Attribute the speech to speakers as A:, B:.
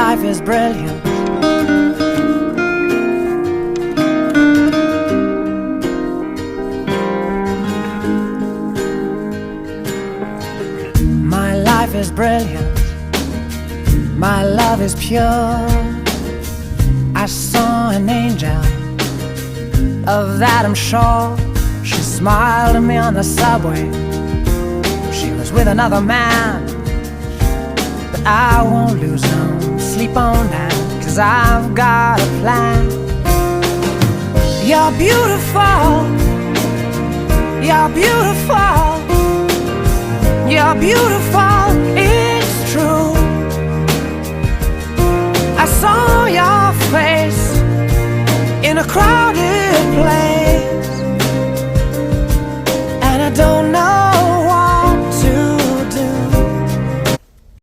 A: life is brilliant. My life is brilliant. My love is pure. I saw an angel, of that I'm sure. She smiled at me on the subway. She was with another man, but I won't lose no sleep on that, 'cause I've got a plan. You're beautiful. You're beautiful. You're beautiful.